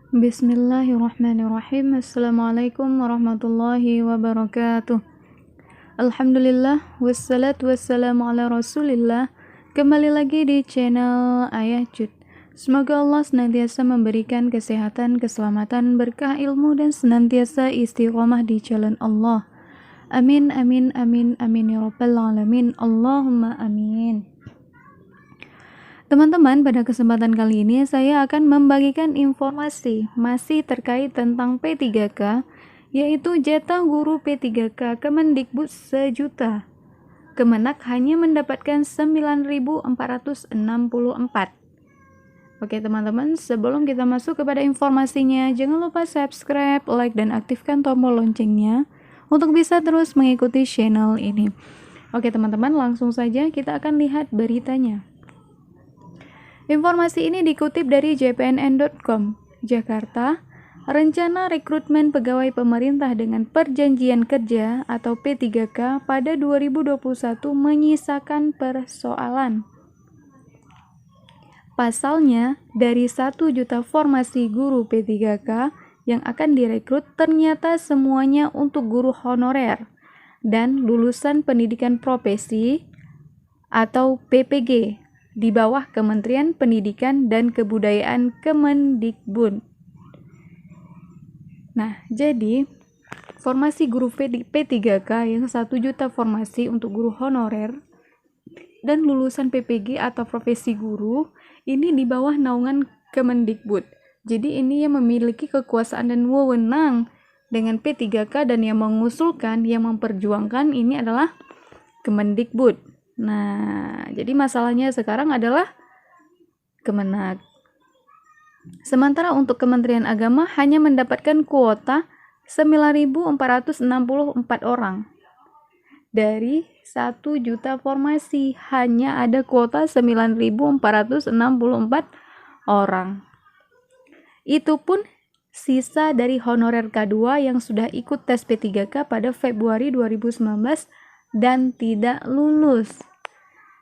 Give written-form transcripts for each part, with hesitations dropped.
Bismillahirrahmanirrahim. Assalamualaikum warahmatullahi wabarakatuh. Alhamdulillah, wassalatu wassalamu ala rasulillah. Kembali lagi di channel Ayah Cut. Semoga Allah senantiasa memberikan kesehatan, keselamatan, berkah ilmu, dan senantiasa istiqomah di jalan Allah. Amin, amin, amin, amin ya rabbal alamin. Allahumma amin. Teman-teman, pada kesempatan kali ini saya akan membagikan informasi masih terkait tentang P3K, yaitu jatah guru P3K Kemendikbud sejuta. Kemenak hanya mendapatkan 9.464. Oke teman-teman, sebelum kita masuk kepada informasinya, jangan lupa subscribe, like, dan aktifkan tombol loncengnya untuk bisa terus mengikuti channel ini. Oke teman-teman, langsung saja kita akan lihat beritanya. Informasi ini dikutip dari jpnn.com, Jakarta. Rencana rekrutmen pegawai pemerintah dengan perjanjian kerja atau P3K pada 2021 menyisakan persoalan. Pasalnya, dari 1 juta formasi guru P3K yang akan direkrut ternyata semuanya untuk guru honorer dan lulusan pendidikan profesi atau PPG di bawah Kementerian Pendidikan dan Kebudayaan Kemendikbud. Nah, jadi formasi guru P3K yang 1 juta formasi untuk guru honorer dan lulusan PPG atau profesi guru ini di bawah naungan Kemendikbud. Jadi ini yang memiliki kekuasaan dan wewenang dengan P3K, dan yang mengusulkan, yang memperjuangkan ini adalah Kemendikbud. Nah, jadi masalahnya sekarang adalah Kemenak. Sementara untuk Kementerian Agama hanya mendapatkan kuota 9.464 orang. Dari 1 juta formasi hanya ada kuota 9.464 orang. Itu pun sisa dari honorer K2 yang sudah ikut tes P3K pada Februari 2019 dan tidak lulus.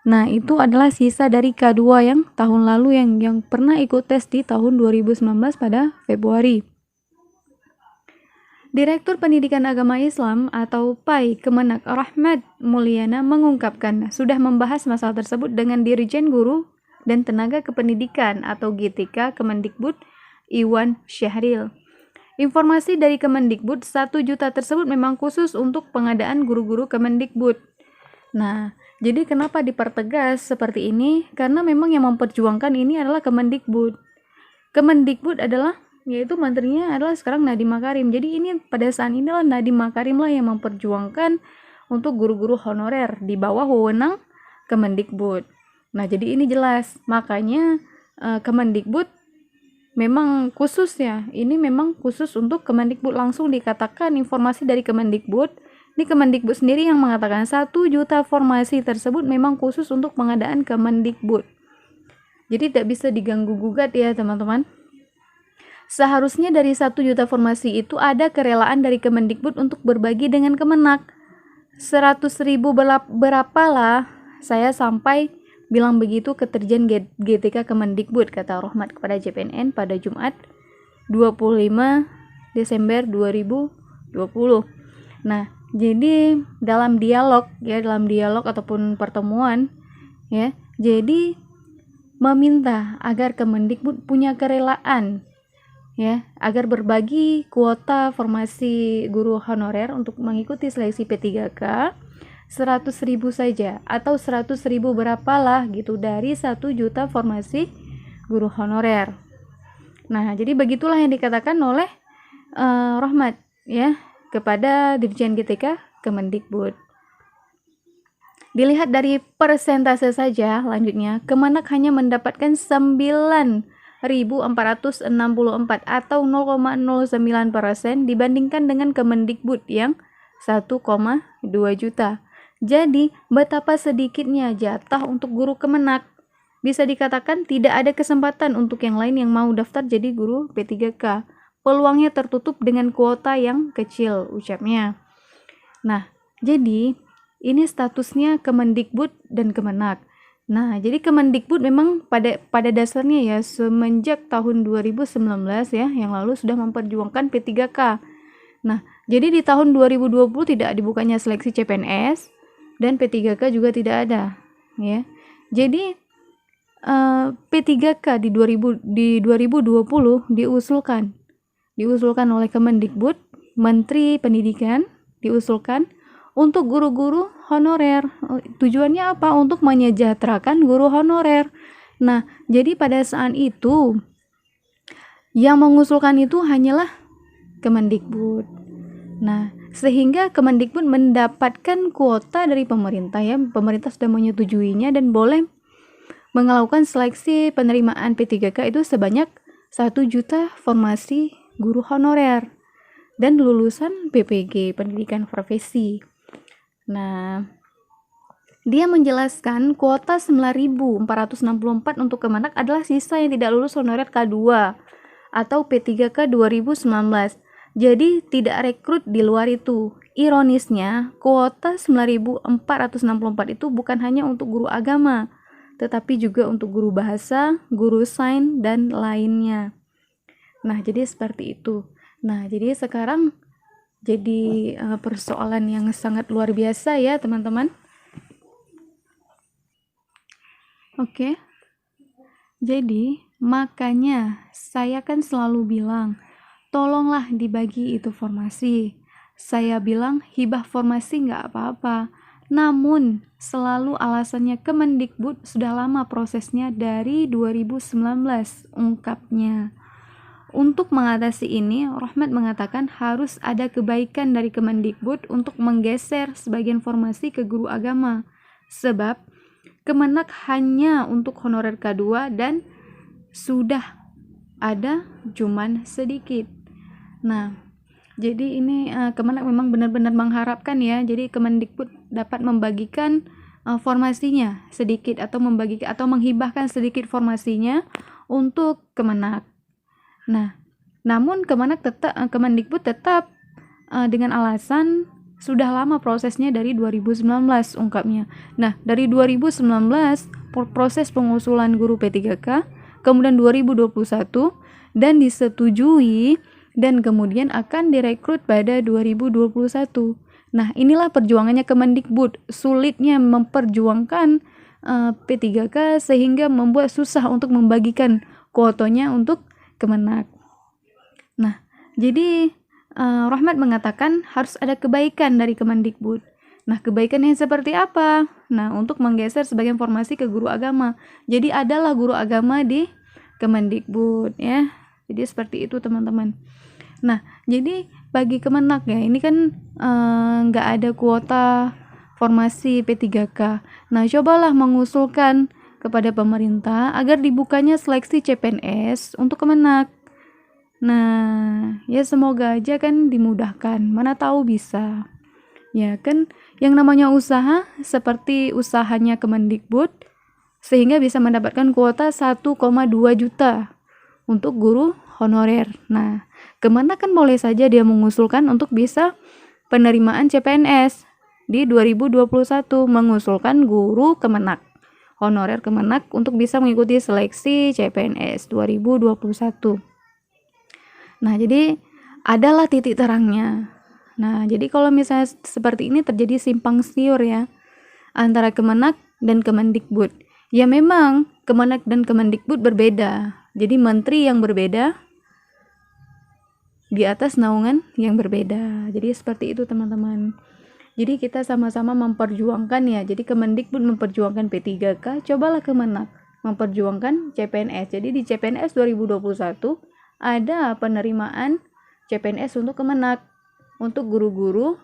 Nah, itu adalah sisa dari K2 yang tahun lalu yang pernah ikut tes di tahun 2019 pada Februari. Direktur Pendidikan Agama Islam atau PAI Kemenak Rahmat Mulyana mengungkapkan sudah membahas masalah tersebut dengan Dirjen Guru dan Tenaga Kependidikan atau GTK Kemendikbud Iwan Syahril. Informasi dari Kemendikbud, 1 juta tersebut memang khusus untuk pengadaan guru-guru Kemendikbud. Nah, jadi kenapa dipertegas seperti ini? Karena memang yang memperjuangkan ini adalah Kemendikbud. Kemendikbud adalah, yaitu menterinya adalah sekarang Nadiem Makarim. Jadi ini pada saat ini lah Nadiem Makarim lah yang memperjuangkan untuk guru-guru honorer di bawah wewenang Kemendikbud. Nah, jadi ini jelas. Makanya Kemendikbud memang khusus ya, ini memang khusus untuk Kemendikbud. Langsung dikatakan informasi dari Kemendikbud. Ini Kemendikbud sendiri yang mengatakan 1 juta formasi tersebut memang khusus untuk pengadaan Kemendikbud. Jadi tidak bisa diganggu-gugat ya teman-teman. Seharusnya dari 1 juta formasi itu ada kerelaan dari Kemendikbud untuk berbagi dengan Kemenak. 100.000 berapalah saya sampai bilang begitu ke Dirjen GTK Kemendikbud, kata Rohmat kepada JPNN pada Jumat 25 Desember 2020. Nah, jadi dalam dialog ataupun pertemuan ya, jadi meminta agar Kemendikbud punya kerelaan ya, agar berbagi kuota formasi guru honorer untuk mengikuti seleksi P3K 100.000 saja, atau 100.000 berapalah gitu dari 1 juta formasi guru honorer. Nah, jadi begitulah yang dikatakan oleh Rohmat ya kepada Dirjen GTK Kemendikbud. Dilihat dari persentase saja, lanjutnya Kemenak hanya mendapatkan 9.464 atau 0,09% dibandingkan dengan Kemendikbud yang 1,2 juta. Jadi, betapa sedikitnya jatah untuk guru Kemenak. Bisa dikatakan tidak ada kesempatan untuk yang lain yang mau daftar jadi guru P3K. Peluangnya tertutup dengan kuota yang kecil, ucapnya. Nah, jadi ini statusnya Kemendikbud dan Kemenak. Nah, jadi Kemendikbud memang pada dasarnya ya semenjak tahun 2019 ya yang lalu sudah memperjuangkan P3K. Nah, jadi di tahun 2020 tidak dibukanya seleksi CPNS dan P3K juga tidak ada, ya. Jadi P3K di 2020 diusulkan oleh Kemendikbud, Menteri Pendidikan diusulkan untuk guru-guru honorer. Tujuannya apa? Untuk menyejahterakan guru honorer. Nah, jadi pada saat itu yang mengusulkan itu hanyalah Kemendikbud. Nah, sehingga Kemendikbud mendapatkan kuota dari pemerintah ya. Pemerintah sudah menyetujuinya dan boleh melakukan seleksi penerimaan P3K itu sebanyak 1 juta formasi guru honorer dan lulusan PPG, pendidikan profesi. Nah, dia menjelaskan kuota 9.464 untuk Kemenak adalah sisa yang tidak lulus honorer K2 atau P3K 2019. Jadi tidak rekrut di luar itu. Ironisnya, kuota 9.464 itu bukan hanya untuk guru agama, tetapi juga untuk guru bahasa, guru sains, dan lainnya. Nah, jadi seperti itu. Nah, jadi sekarang jadi persoalan yang sangat luar biasa ya, teman-teman. Oke. Jadi, makanya saya kan selalu bilang, tolonglah dibagi itu formasi. Saya bilang hibah formasi nggak apa-apa. Namun, selalu alasannya Kemendikbud sudah lama prosesnya dari 2019 ungkapnya. Untuk mengatasi ini, Rohmat mengatakan harus ada kebaikan dari Kemendikbud untuk menggeser sebagian formasi ke guru agama. Sebab Kemenak hanya untuk honorer K2 dan sudah ada cuman sedikit. Nah, jadi ini Kemenak memang benar-benar mengharapkan ya. Jadi Kemendikbud dapat membagikan formasinya sedikit atau menghibahkan sedikit formasinya untuk Kemenak. Nah, namun Kemendikbud tetap dengan alasan sudah lama prosesnya dari 2019 ungkapnya. Nah, dari 2019 proses pengusulan guru P3K, kemudian 2021 dan disetujui dan kemudian akan direkrut pada 2021. Nah, inilah perjuangannya Kemendikbud, sulitnya memperjuangkan P3K sehingga membuat susah untuk membagikan kuotanya untuk Kemenak. Nah, jadi Rohmat mengatakan harus ada kebaikan dari Kemendikbud. Nah, kebaikannya seperti apa? Nah, untuk menggeser sebagian formasi ke guru agama. Jadi adalah guru agama di Kemendikbud ya. Jadi seperti itu teman-teman. Nah, jadi bagi Kemenak ya, ini kan nggak ada kuota formasi P3K. Nah, cobalah mengusulkan kepada pemerintah agar dibukanya seleksi CPNS untuk Kemenak. Nah, ya semoga aja kan dimudahkan. Mana tahu bisa. Ya kan, yang namanya usaha seperti usahanya Kemendikbud sehingga bisa mendapatkan kuota 1,2 juta untuk guru honorer. Nah, Kemenak kan boleh saja dia mengusulkan untuk bisa penerimaan CPNS di 2021 mengusulkan guru Kemenak, honorer Kemenak untuk bisa mengikuti seleksi CPNS 2021. Nah, jadi adalah titik terangnya. Nah, jadi kalau misalnya seperti ini terjadi simpang siur ya antara Kemenak dan Kemendikbud. Ya memang Kemenak dan Kemendikbud berbeda. Jadi menteri yang berbeda di atas naungan yang berbeda. Jadi seperti itu teman-teman. Jadi kita sama-sama memperjuangkan ya. Jadi Kemendikbud memperjuangkan P3K, cobalah Kemenak memperjuangkan CPNS. Jadi di CPNS 2021 ada penerimaan CPNS untuk Kemenak, untuk guru-guru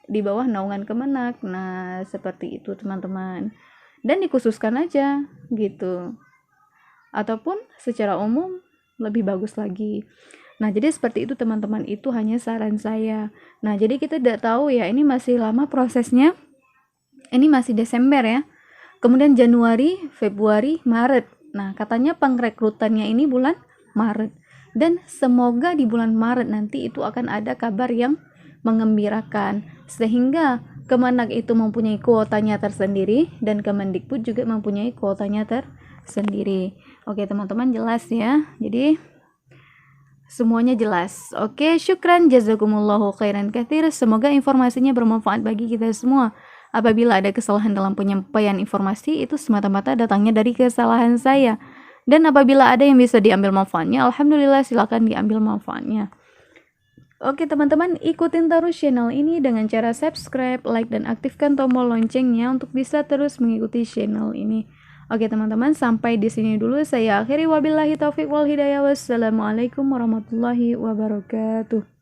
di bawah naungan Kemenak. Nah, seperti itu teman-teman. Dan dikhususkan aja gitu. Ataupun secara umum lebih bagus lagi. Nah, jadi seperti itu teman-teman, itu hanya saran saya. Nah, jadi kita tidak tahu ya, ini masih lama prosesnya. Ini masih Desember ya. Kemudian Januari, Februari, Maret. Nah, katanya pengrekrutannya ini bulan Maret. Dan semoga di bulan Maret nanti itu akan ada kabar yang mengembirakan. Sehingga Kemenak itu mempunyai kuotanya tersendiri dan Kemendikbud juga mempunyai kuotanya tersendiri. Oke teman-teman, jelas ya. Jadi semuanya jelas. Oke, syukran jazakumullahu khairan katsir. Semoga informasinya bermanfaat bagi kita semua. Apabila ada kesalahan dalam penyampaian informasi, itu semata-mata datangnya dari kesalahan saya. Dan apabila ada yang bisa diambil manfaatnya, alhamdulillah silakan diambil manfaatnya. Oke teman-teman, ikutin terus channel ini dengan cara subscribe, like, dan aktifkan tombol loncengnya untuk bisa terus mengikuti channel ini. Oke teman-teman, sampai di sini dulu saya akhiri, wabillahi taufiq wal hidayah. Wassalamualaikum warahmatullahi wabarakatuh.